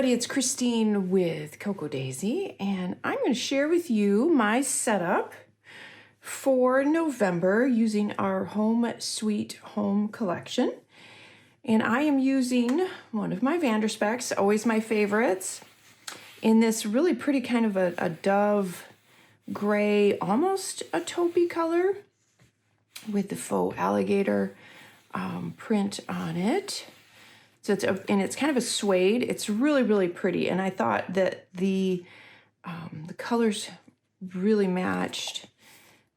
everybody, it's Christine with Cocoa Daisy, and I'm going to share with you my setup for November using our Home Sweet Home collection. And I am using one of my Vanderspecks, always my favorites, in this really pretty kind of a dove gray, almost a taupey color with the faux alligator print on it. So it's kind of a suede. It's really, really pretty. And I thought that the colors really matched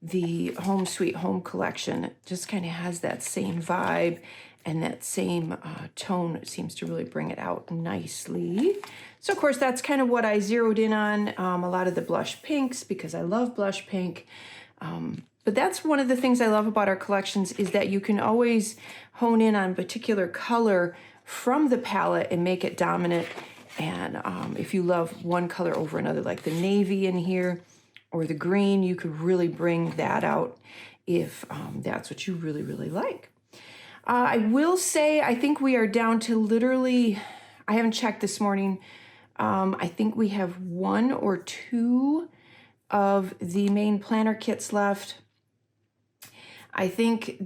the Home Sweet Home collection. It just kind of has that same vibe and that same tone. It seems to really bring it out nicely. So of course, that's kind of what I zeroed in on, a lot of the blush pinks because I love blush pink. But that's one of the things I love about our collections is that you can always hone in on a particular color from the palette and make it dominant. And if you love one color over another, like the navy in here or the green, you could really bring that out if that's what you really, really like. I will say, I think we are down to literally, I haven't checked this morning. I think we have 1 or 2 of the main planner kits left. I think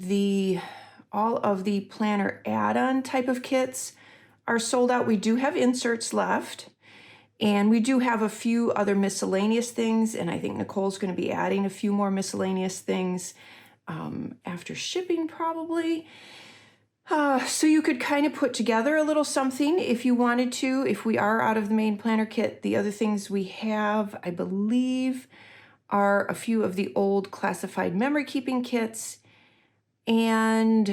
all of the planner add-on type of kits are sold out. We do have inserts left, and we do have a few other miscellaneous things, and I think Nicole's going to be adding a few more miscellaneous things after shipping probably. So you could kind of put together a little something if you wanted to. If we are out of the main planner kit, the other things we have, I believe, are a few of the old classified memory keeping kits, and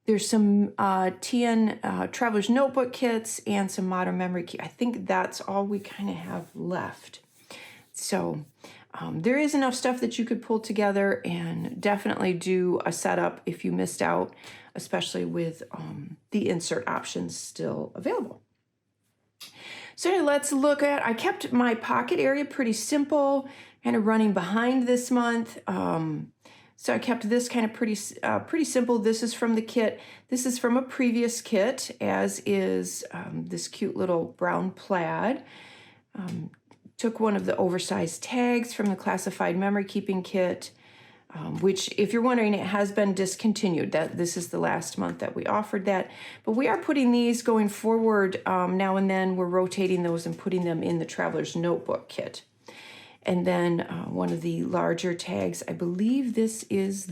there's some TN Traveler's Notebook kits and some Modern Memory Key. I think that's all we kind of have left. So there is enough stuff that you could pull together and definitely do a setup if you missed out, especially with the insert options still available. So let's look at, I kept my pocket area pretty simple, kind of running behind this month. So I kept this kind of pretty simple. This is from the kit. This is from a previous kit, as is this cute little brown plaid. Took one of the oversized tags from the classified memory keeping kit, which, if you're wondering, it has been discontinued. This is the last month that we offered that. But we are putting these going forward now and then. We're rotating those and putting them in the Traveler's Notebook kit. And then one of the larger tags, I believe this is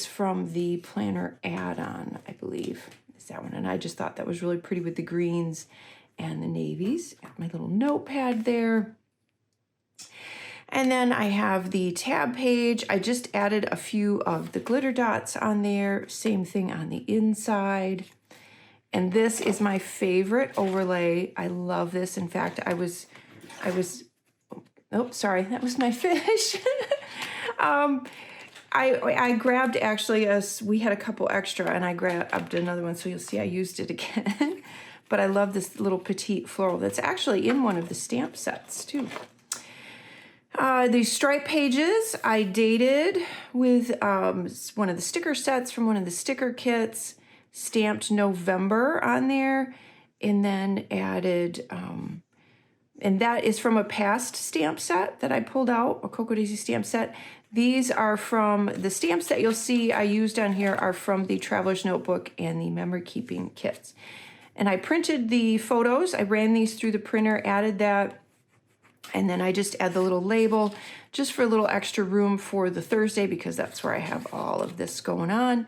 from the planner add-on, I believe, is that one. And I just thought that was really pretty with the greens and the navies. Got my little notepad there. And then I have the tab page. I just added a few of the glitter dots on there. Same thing on the inside. And this is my favorite overlay. I love this. In fact, oh, sorry, that was my fish. I grabbed, actually, we had a couple extra, and I grabbed another one, so you'll see I used it again. But I love this little petite floral that's actually in one of the stamp sets, too. These stripe pages I dated with one of the sticker sets from one of the sticker kits, stamped November on there, and then added... and that is from a past stamp set that I pulled out, a Cocoa Daisy stamp set. These are from the stamps that you'll see I used on here are from the Traveler's Notebook and the memory keeping kits. And I printed the photos. I ran these through the printer, added that, and then I just add the little label just for a little extra room for the Thursday because that's where I have all of this going on.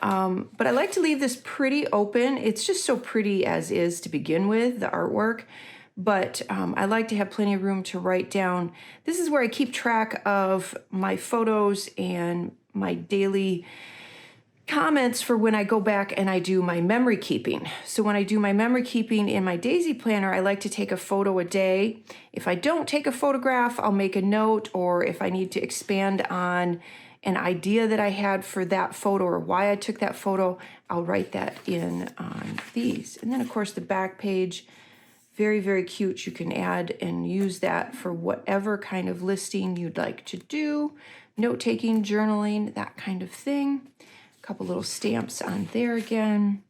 But I like to leave this pretty open. It's just so pretty as is to begin with, the artwork. But I like to have plenty of room to write down. This is where I keep track of my photos and my daily comments for when I go back and I do my memory keeping. So when I do my memory keeping in my Daisy planner, I like to take a photo a day. If I don't take a photograph, I'll make a note, or if I need to expand on an idea that I had for that photo or why I took that photo, I'll write that in on these. And then, of course, the back page, very, very cute. You can add and use that for whatever kind of listing you'd like to do, note-taking, journaling, that kind of thing. A couple little stamps on there again.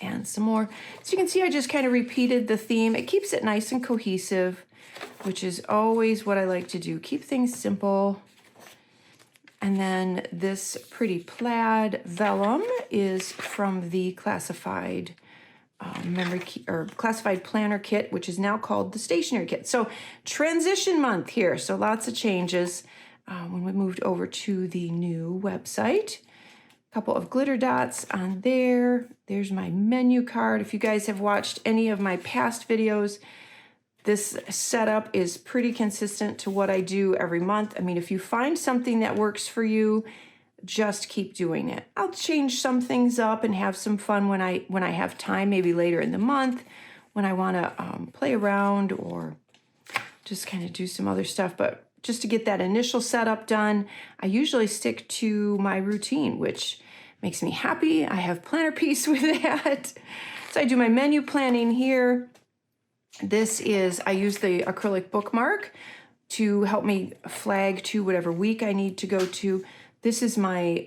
and some more. So you can see I just kind of repeated the theme. It keeps it nice and cohesive, which is always what I like to do. Keep things simple. And then this pretty plaid vellum is from the classified classified planner kit, which is now called the stationery kit. So transition month here. So lots of changes when we moved over to the new website. A couple of glitter dots on there. There's my menu card. If you guys have watched any of my past videos, this setup is pretty consistent to what I do every month. I mean, if you find something that works for you, just keep doing it. I'll change some things up and have some fun when I have time, maybe later in the month when I want to play around or just kind of do some other stuff. But just to get that initial setup done, I usually stick to my routine, which makes me happy. I have planner peace with that. So I do my menu planning here. This is, I use the acrylic bookmark to help me flag to whatever week I need to go to. This is my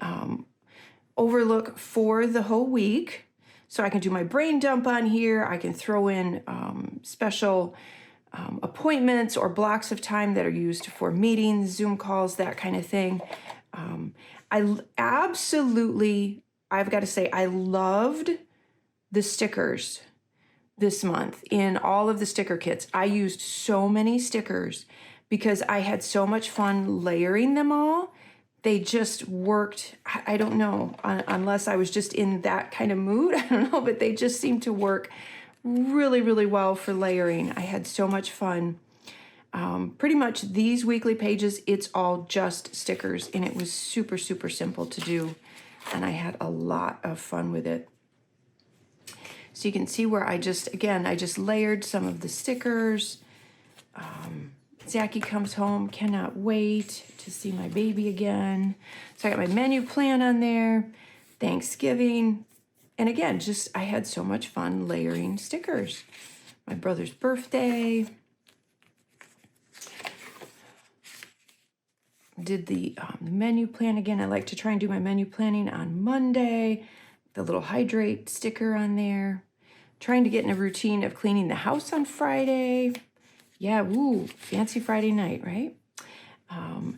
overlook for the whole week. So I can do my brain dump on here. I can throw in special appointments or blocks of time that are used for meetings, Zoom calls, that kind of thing. I absolutely, I've got to say, I loved the stickers this month in all of the sticker kits. I used so many stickers because I had so much fun layering them all. They just worked, I don't know, unless I was just in that kind of mood, I don't know, but they just seemed to work really, really well for layering. I had so much fun. Pretty much these weekly pages, it's all just stickers, and it was super, super simple to do, and I had a lot of fun with it. So you can see where I just layered some of the stickers. Zachy comes home, cannot wait to see my baby again. So I got my menu plan on there, Thanksgiving. And again, I had so much fun layering stickers. My brother's birthday. Did the menu plan again. I like to try and do my menu planning on Monday. The little hydrate sticker on there. Trying to get in a routine of cleaning the house on Friday. Yeah, woo, fancy Friday night, right?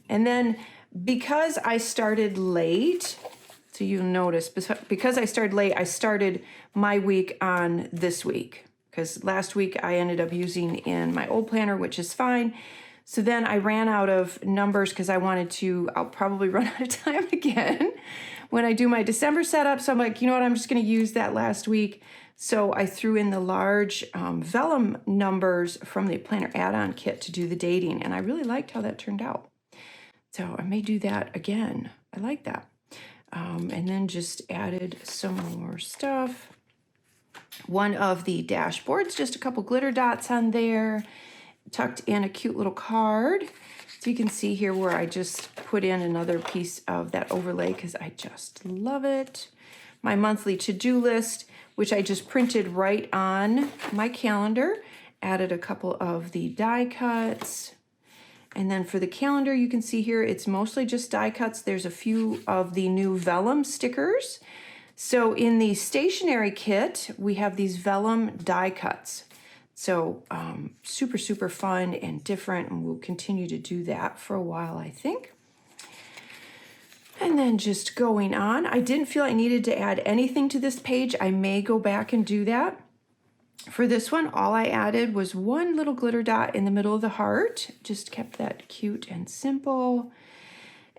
And then because I started late, so you'll notice, because I started late, I started my week on this week. Because last week I ended up using in my old planner, which is fine. So then I ran out of numbers because I'll probably run out of time again when I do my December setup. So I'm like, you know what, I'm just going to use that last week. So I threw in the large vellum numbers from the planner add-on kit to do the dating, and I really liked how that turned out. So I may do that again. I like that. And then just added some more stuff. One of the dashboards, just a couple glitter dots on there, tucked in a cute little card. So you can see here where I just put in another piece of that overlay because I just love it. My monthly to-do list, which I just printed right on my calendar, added a couple of the die cuts. And then for the calendar, you can see here, it's mostly just die cuts. There's a few of the new vellum stickers. So in the stationery kit, we have these vellum die cuts. So super, super fun and different, and we'll continue to do that for a while, I think. And then just going on, I didn't feel I needed to add anything to this page. I may go back and do that. For this one, all I added was one little glitter dot in the middle of the heart. Just kept that cute and simple.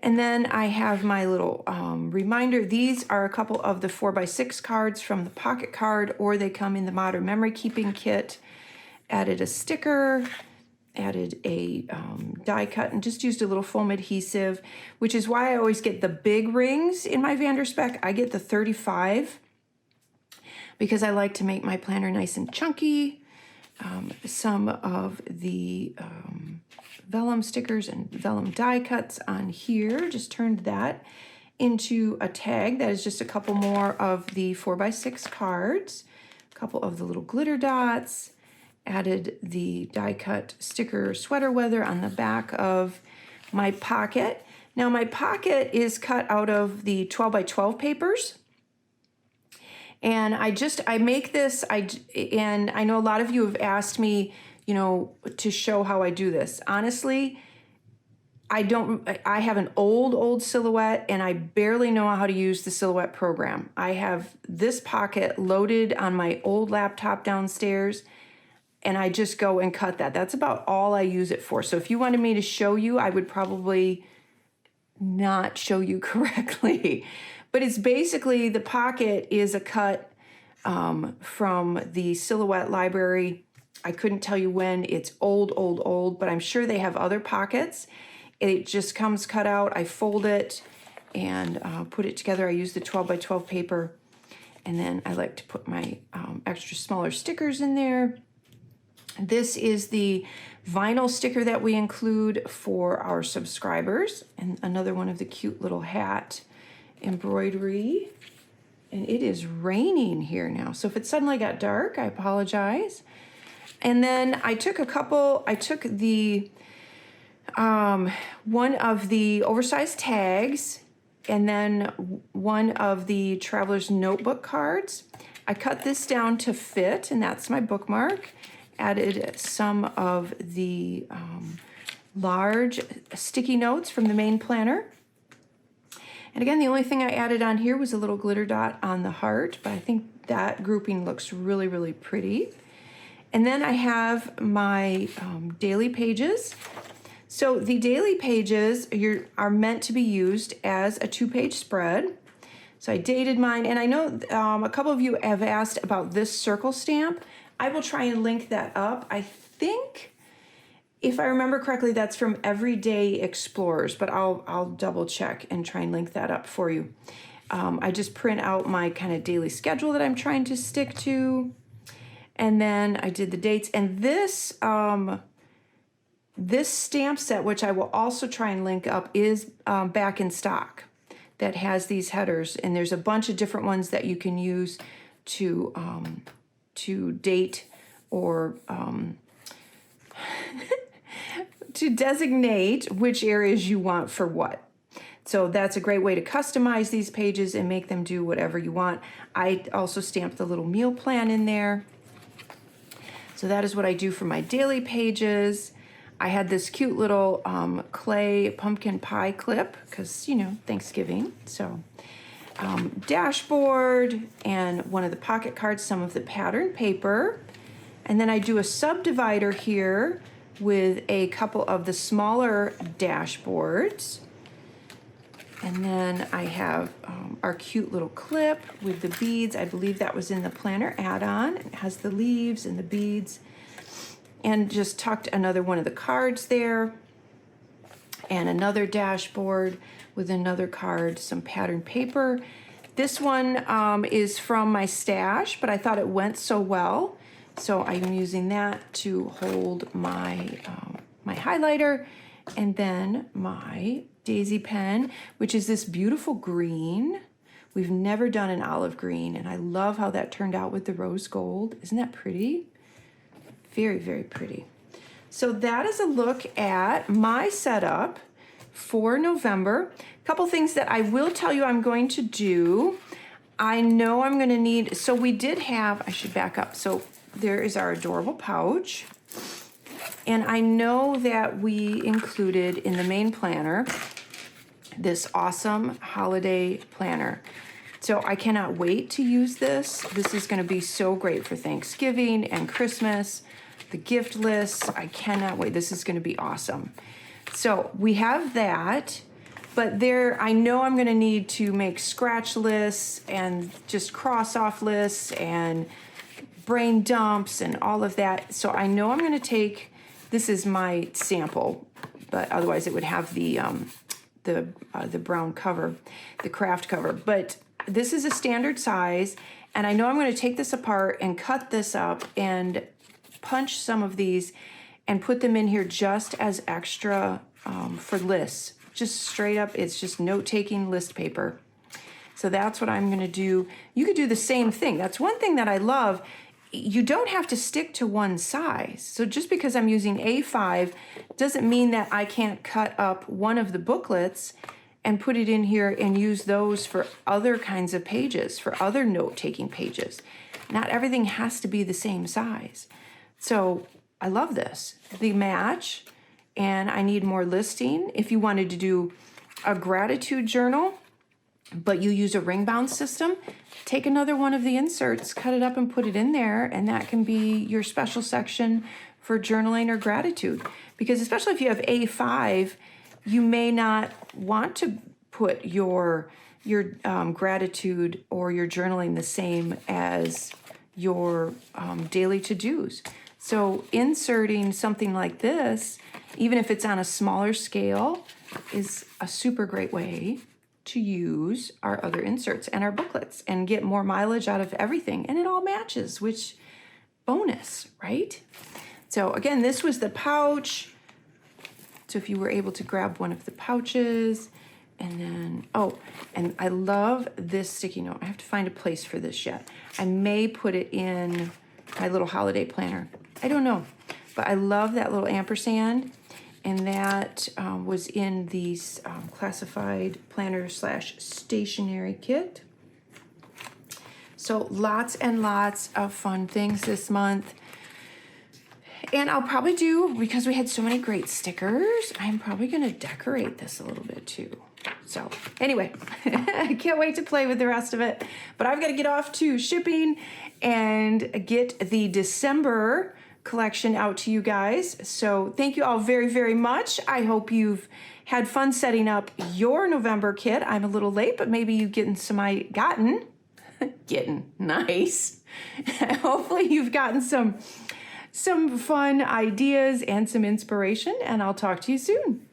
And then I have my little reminder. These are a couple of the 4x6 cards from the pocket card, or they come in the Modern Memory Keeping Kit. Added a sticker, added a die cut, and just used a little foam adhesive, which is why I always get the big rings in my Vanderspec. I get the 35 because I like to make my planner nice and chunky. Some of the vellum stickers and vellum die cuts on here, just turned that into a tag. That is just a couple more of the 4x6 cards, a couple of the little glitter dots, added the die cut sticker sweater weather on the back of my pocket. Now my pocket is cut out of the 12x12 papers. And I make this, and I know a lot of you have asked me, to show how I do this. Honestly, I have an old Silhouette, and I barely know how to use the Silhouette program. I have this pocket loaded on my old laptop downstairs, and I just go and cut that. That's about all I use it for. So if you wanted me to show you, I would probably not show you correctly. But it's basically, the pocket is a cut from the Silhouette library. I couldn't tell you when. It's old, but I'm sure they have other pockets. It just comes cut out. I fold it and put it together. I use the 12 by 12 paper. And then I like to put my extra smaller stickers in there. This is the vinyl sticker that we include for our subscribers. And another one of the cute little hat embroidery. And it is raining here now. So if it suddenly got dark, I apologize. And then I took the one of the oversized tags, and then one of the Traveler's Notebook cards. I cut this down to fit, and that's my bookmark. Added some of the large sticky notes from the main planner. And again, the only thing I added on here was a little glitter dot on the heart, but I think that grouping looks really, really pretty. And then I have my daily pages. So the daily pages are meant to be used as a 2-page spread. So I dated mine, and I know a couple of you have asked about this circle stamp. I will try and link that up. I think, if I remember correctly, that's from Everyday Explorers, but I'll double check and try and link that up for you. I just print out my kind of daily schedule that I'm trying to stick to. And then I did the dates, and this stamp set, which I will also try and link up, is back in stock, that has these headers, and there's a bunch of different ones that you can use to date or to designate which areas you want for what. So that's a great way to customize these pages and make them do whatever you want. I also stamped the little meal plan in there. So that is what I do for my daily pages. I had this cute little clay pumpkin pie clip because, Thanksgiving. So dashboard and one of the pocket cards, some of the pattern paper. And then I do a subdivider here with a couple of the smaller dashboards. And then I have our cute little clip with the beads. I believe that was in the planner add-on. It has the leaves and the beads. And just tucked another one of the cards there. And another dashboard with another card, some pattern paper. This one is from my stash, but I thought it went so well. So I'm using that to hold my, my highlighter, and then my daisy pen, which is this beautiful green. We've never done an olive green, and I love how that turned out with the rose gold. Isn't that pretty? Very, very pretty. So that is a look at my setup for November. A couple things that I will tell you I'm going to do. I know I'm going to need, so we did have, I should back up. So there is our adorable pouch. And I know that we included in the main planner this awesome holiday planner. So I cannot wait to use this. This is going to be so great for Thanksgiving and Christmas. The gift lists, I cannot wait. This is going to be awesome. So we have that, but I know I'm going to need to make scratch lists and just cross off lists and brain dumps and all of that. So I know I'm going to take, this is my sample, but otherwise it would have the brown cover, the craft cover. But this is a standard size, and I know I'm going to take this apart and cut this up and punch some of these and put them in here just as extra for lists. Just straight up, it's just note-taking list paper. So that's what I'm going to do. You could do the same thing. That's one thing that I love. You don't have to stick to one size. So just because I'm using A5 doesn't mean that I can't cut up one of the booklets and put it in here and use those for other kinds of pages, for other note-taking pages. Not everything has to be the same size. So I love this. The match, and I need more listing. If you wanted to do a gratitude journal, but you use a ring bound system, take another one of the inserts, cut it up and put it in there, and that can be your special section for journaling or gratitude. Because especially if you have A5, you may not want to put your gratitude or your journaling the same as your daily to-dos. So inserting something like this, even if it's on a smaller scale, is a super great way to use our other inserts and our booklets and get more mileage out of everything. And it all matches, which bonus, right? So again, this was the pouch. So if you were able to grab one of the pouches, and then, oh, and I love this sticky note. I have to find a place for this yet. I may put it in my little holiday planner. I don't know, but I love that little ampersand, and that was in the classified planner / stationery kit. So lots and lots of fun things this month. And I'll probably do, because we had so many great stickers, I'm probably gonna decorate this a little bit too. So anyway, I can't wait to play with the rest of it, but I've got to get off to shipping and get the December collection out to you guys. So thank you all very, very much. I hope you've had fun setting up your November kit. I'm a little late, but maybe you've getting nice. Hopefully you've gotten some fun ideas and some inspiration, and I'll talk to you soon.